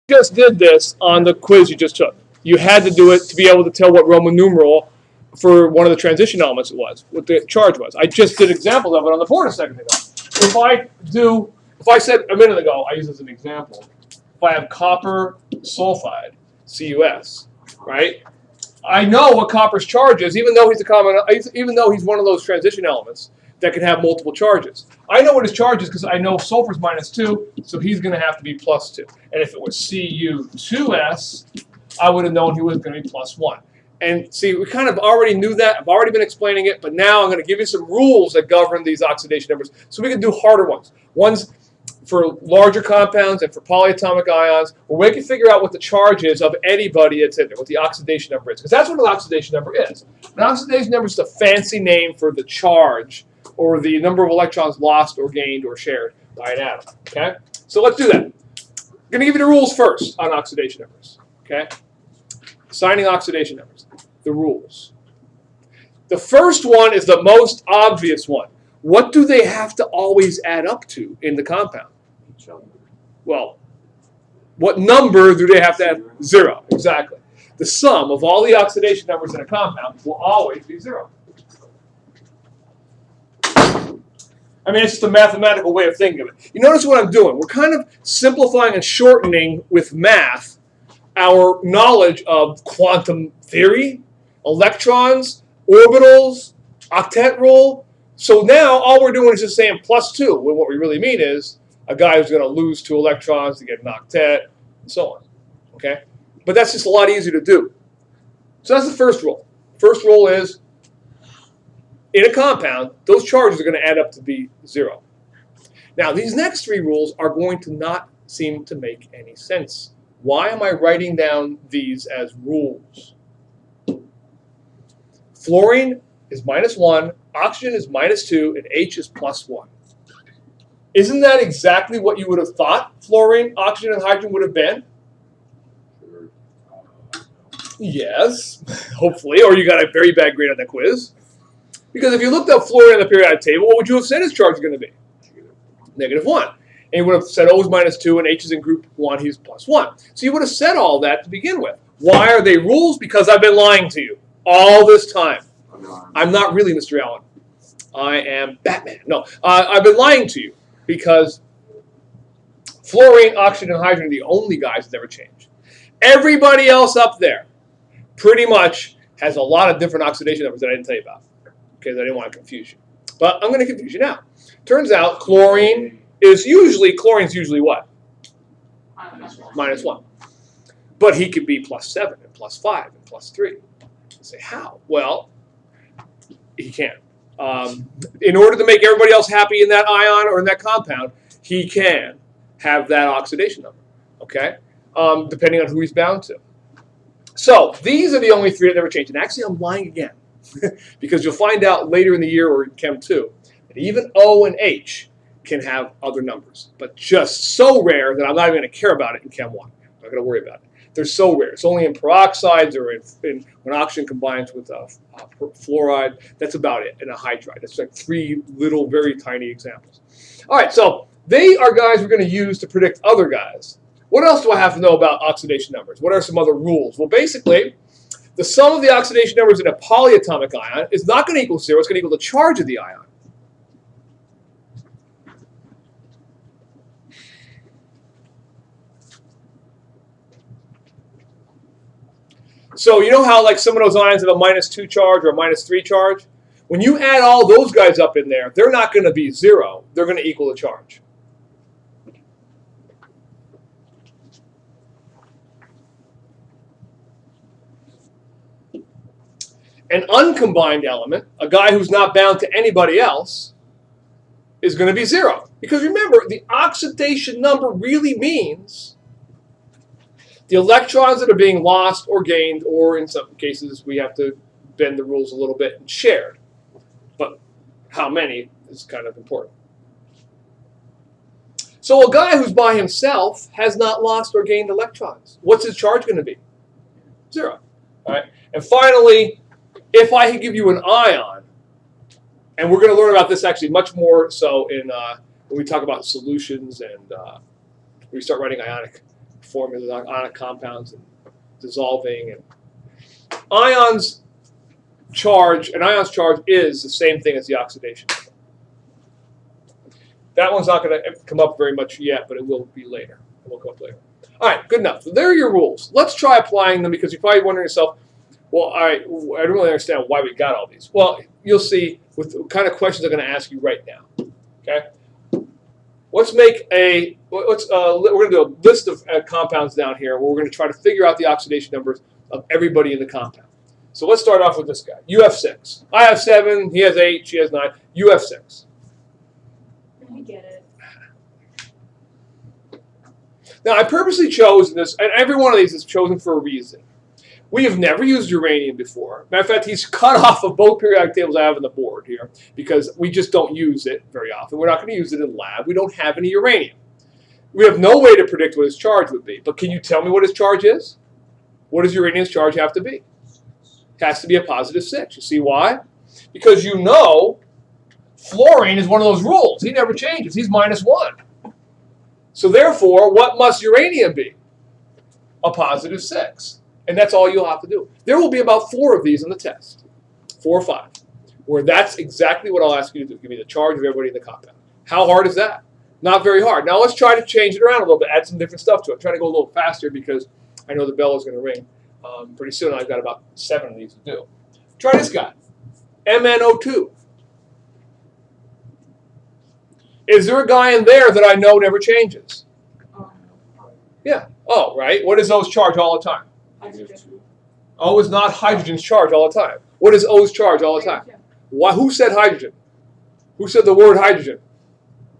just did this on the quiz you just took. You had to do it to be able to tell what Roman numeral for one of the transition elements it was, what the charge was. I just did examples of it on the board a second ago. If I said a minute ago, I use as an example, if I have copper sulfide, CuS, right? I know what copper's charge is, even though he's one of those transition elements that can have multiple charges. I know what his charge is because I know sulfur's -2, so he's going to have to be +2. And if it was Cu2S, I would have known he was going to be +1. And see, we kind of already knew that. I've already been explaining it, but now I'm going to give you some rules that govern these oxidation numbers so we can do harder ones. Ones for larger compounds and for polyatomic ions, where we can figure out what the charge is of anybody that's in there, what the oxidation number is. Because that's what an oxidation number is. An oxidation number is the fancy name for the charge or the number of electrons lost or gained or shared by an atom. Okay? So let's do that. I'm going to give you the rules first on oxidation numbers. Okay? Assigning oxidation numbers. The rules. The first one is the most obvious one. What do they have to always add up to in the compound? Well, what number do they have to add? 0, exactly. The sum of all the oxidation numbers in a compound will always be 0. I mean, it's just a mathematical way of thinking of it. You notice what I'm doing? We're kind of simplifying and shortening with math our knowledge of quantum theory, electrons, orbitals, octet rule. So now all we're doing is just saying +2, when what we really mean is a guy who's going to lose 2 electrons to get an octet, and so on. Okay? But that's just a lot easier to do. So that's the first rule. First rule is, in a compound, those charges are going to add up to be 0. Now, these next 3 rules are going to not seem to make any sense. Why am I writing down these as rules? Fluorine is -1, oxygen is -2, and H is +1. Isn't that exactly what you would have thought fluorine, oxygen, and hydrogen would have been? Yes, hopefully, or you got a very bad grade on that quiz. Because if you looked up fluorine on the periodic table, what would you have said his charge is going to be? -1. And you would have said O is -2 and H is in group 1, he's +1. So you would have said all that to begin with. Why are they rules? Because I've been lying to you all this time. I'm not really Mr. Allen. I am Batman. No, I've been lying to you because fluorine, oxygen, and hydrogen are the only guys that never change. Everybody else up there pretty much has a lot of different oxidation numbers that I didn't tell you about because I didn't want to confuse you. But I'm going to confuse you now. Turns out chlorine's usually what? -1. But he could be +7 and +5 and +3. You say, how? Well, he can't. In order to make everybody else happy in that ion or in that compound, he can have that oxidation number, okay? Depending on who he's bound to. So these are the only 3 that never change. And actually, I'm lying again because you'll find out later in the year or in Chem 2 that even O and H can have other numbers, but just so rare that I'm not even going to care about it in Chem 1. I'm not going to worry about it. They're so rare. It's only in peroxides or when oxygen combines with fluoride. That's about it, and a hydride. That's like 3 little, very tiny examples. All right, so they are guys we're going to use to predict other guys. What else do I have to know about oxidation numbers? What are some other rules? Well, basically, the sum of the oxidation numbers in a polyatomic ion is not going to equal 0. It's going to equal the charge of the ion. So you know how like some of those ions have a -2 charge or a -3 charge? When you add all those guys up in there, they're not going to be 0. They're going to equal the charge. An uncombined element, a guy who's not bound to anybody else, is going to be 0. Because remember, the oxidation number really means the electrons that are being lost or gained, or in some cases we have to bend the rules a little bit and shared. But how many is kind of important. So a guy who's by himself has not lost or gained electrons. What's his charge going to be? 0. All right. And finally, if I could give you an ion, and we're going to learn about this actually much more so in when we talk about solutions and we start writing ionic formulas on ionic compounds and dissolving. And an ion's charge is the same thing as the oxidation. That one's not going to come up very much yet, but it will be later. It will come up later. All right, good enough. So there are your rules. Let's try applying them, because you're probably wondering yourself, well, I don't really understand why we got all these. Well, you'll see with the kind of questions I'm going to ask you right now. Okay. Let's make we're going to do a list of compounds down here where we're going to try to figure out the oxidation numbers of everybody in the compound. So let's start off with this guy. You have 6. I have 7. He has 8. She has 9. You have 6. I get it. Now, I purposely chose this, and every one of these is chosen for a reason. We have never used uranium before. Matter of fact, he's cut off of both periodic tables I have on the board here because we just don't use it very often. We're not going to use it in lab. We don't have any uranium. We have no way to predict what his charge would be. But can you tell me what his charge is? What does uranium's charge have to be? It has to be a positive 6. You see why? Because you know fluorine is one of those rules. He never changes. He's -1. So therefore, what must uranium be? A positive 6. And that's all you'll have to do. There will be about 4 of these on the test, 4 or 5, where that's exactly what I'll ask you to do. Give me the charge of everybody in the compound. How hard is that? Not very hard. Now let's try to change it around a little bit, add some different stuff to it. I'm trying to go a little faster because I know the bell is going to ring pretty soon. I've got about 7 of these to do. Try this guy, MnO2. Is there a guy in there that I know never changes? Yeah. Oh, right. What is O's charge all the time? Hydrogen. O is not hydrogen's charge all the time. What is O's charge all the time? Why? Who said hydrogen? Who said the word hydrogen?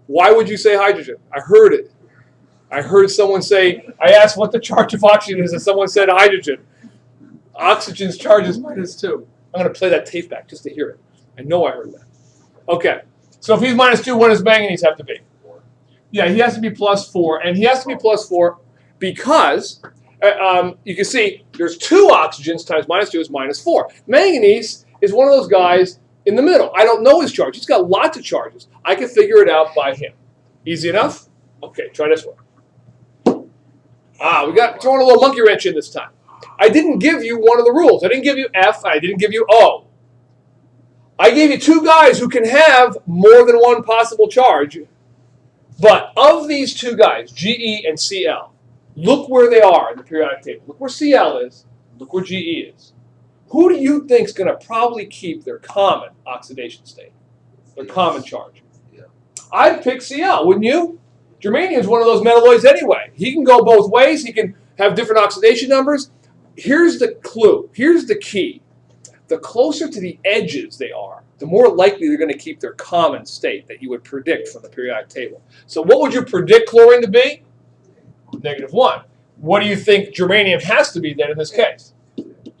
Why would you say hydrogen? I heard it. I heard someone say, I asked what the charge of oxygen is, and someone said hydrogen. Oxygen's charge is -2. I'm going to play that tape back just to hear it. I know I heard that. Okay. So if he's -2, what does manganese have to be? Yeah, he has to be +4. And he has to be +4 because you can see there's 2 oxygens times -2 is -4. Manganese is one of those guys in the middle. I don't know his charge. He's got lots of charges. I can figure it out by him. Easy enough? Okay, try this one. We got throwing a little monkey wrench in this time. I didn't give you one of the rules. I didn't give you F. I didn't give you O. I gave you 2 guys who can have more than one possible charge. But of these 2 guys, GE and CL, look where they are in the periodic table. Look where CL is. Look where GE is. Who do you think is going to probably keep their common oxidation state, their common charge? Yeah. I'd pick CL, wouldn't you? Germanium is one of those metalloids anyway. He can go both ways. He can have different oxidation numbers. Here's the clue. Here's the key. The closer to the edges they are, the more likely they're going to keep their common state that you would predict from the periodic table. So what would you predict chlorine to be? -1. What do you think germanium has to be then in this case?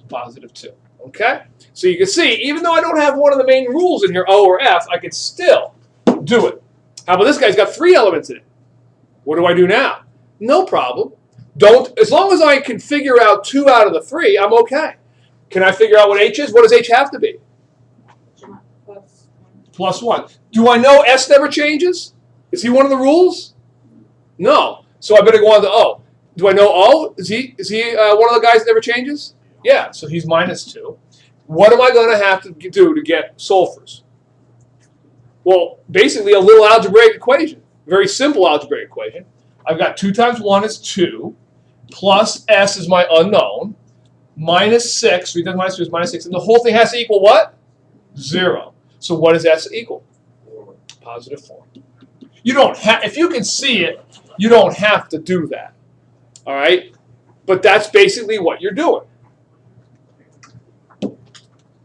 +2. Okay? So you can see, even though I don't have one of the main rules in here, O or F, I can still do it. How about this guy's got 3 elements in it? What do I do now? No problem. As long as I can figure out 2 out of the 3, I'm okay. Can I figure out what H is? What does H have to be? +1. Do I know S never changes? Is he one of the rules? No. So I better go on to O. Do I know O? Is he one of the guys that never changes? Yeah. So he's -2. What am I going to have to do to get sulfurs? Well, basically a little algebraic equation. Very simple algebraic equation. I've got 2 times 1 is 2, plus S is my unknown, -6, 3 times -2 is -6, and the whole thing has to equal what? 0. So what does S equal? +4. You don't have, if you can see it, you don't have to do that. All right? But that's basically what you're doing.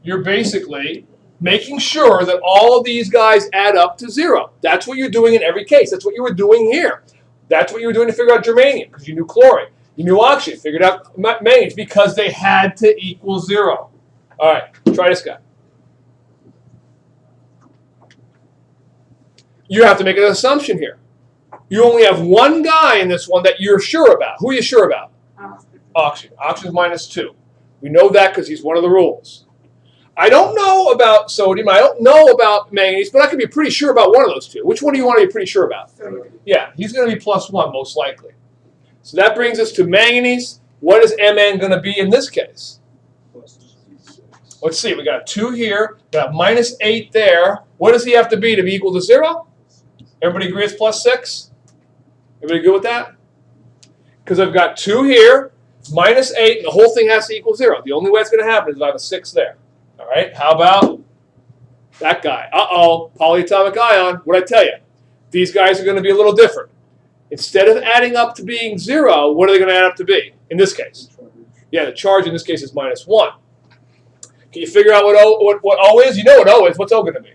You're basically making sure that all of these guys add up to 0. That's what you're doing in every case. That's what you were doing here. That's what you were doing to figure out germanium, because you knew chlorine. You knew oxygen, figured out manganese, because they had to equal 0. All right, try this guy. You have to make an assumption here. You only have 1 guy in this one that you're sure about. Who are you sure about? Oxygen. Oxygen's -2. We know that because he's one of the rules. I don't know about sodium. I don't know about manganese, but I can be pretty sure about one of those 2. Which one do you want to be pretty sure about? Sodium. Yeah, he's going to be +1 most likely. So that brings us to manganese. What is Mn going to be in this case? Let's see. We got 2 here. We got -8 there. What does he have to be equal to 0? Everybody agree it's +6? Everybody good with that? Because I've got 2 here, -8, and the whole thing has to equal 0. The only way it's going to happen is if I have a 6 there. All right. How about that guy? Uh-oh. Polyatomic ion. What'd I tell you? These guys are going to be a little different. Instead of adding up to being 0, what are they going to add up to be in this case? Yeah, the charge in this case is -1. Can you figure out what O is? You know what O is. What's O going to be?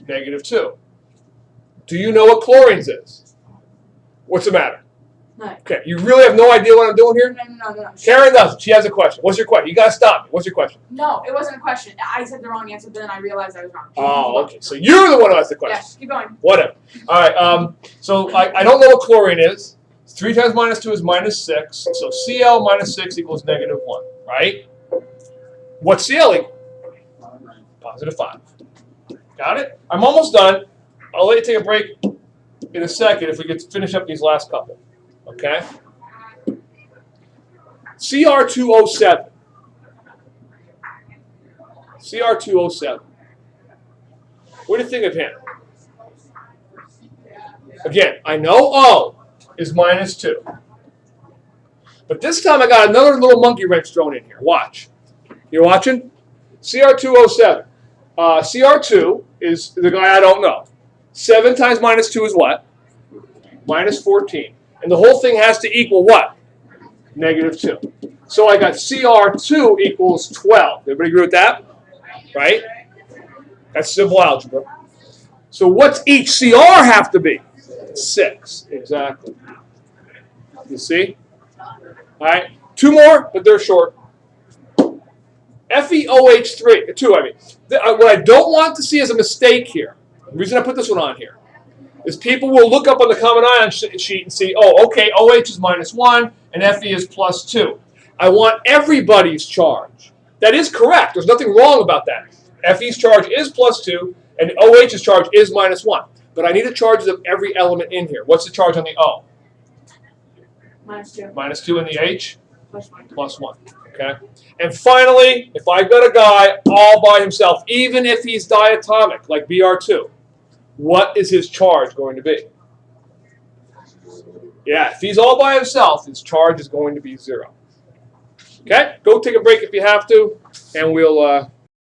-2. Do you know what chlorine's is? What's the matter? No. Okay, you really have no idea what I'm doing here? No. Karen doesn't. She has a question. What's your question? You got to stop me. What's your question? No, it wasn't a question. I said the wrong answer, but then I realized I was wrong. Oh, okay. So you're the one who asked the question. Yes, keep going. Whatever. All right. So I don't know what chlorine is. 3 times -2 is -6. So Cl -6 equals -1, right? What's Cl equal? +5. Got it? I'm almost done. I'll let you take a break in a second if we get to finish up these last couple. Okay? Cr2O7. Cr2O7. What do you think of him? Again, I know O is -2. But this time I got another little monkey wrench thrown in here. Watch. You're watching? Cr2O7. Cr2 is the guy I don't know. 7 times -2 is what? -14. And the whole thing has to equal what? -2. So I got Cr2 equals 12. Everybody agree with that? Right? That's simple algebra. So what's each Cr have to be? 6. Exactly. You see? All right. 2 more, but they're short. FeOH3, 2 I mean. What I don't want to see is a mistake here. The reason I put this one on here is people will look up on the common ion sheet and see, oh, okay, OH is -1 and Fe is +2. I want everybody's charge. That is correct. There's nothing wrong about that. Fe's charge is +2 and OH's charge is -1. But I need the charges of every element in here. What's the charge on the O? -2. -2 and the H? +1. +1. Okay. And finally, if I've got a guy all by himself, even if he's diatomic, like Br2, what is his charge going to be? Yeah, if he's all by himself, his charge is going to be 0. Okay? Go take a break if you have to, and we'll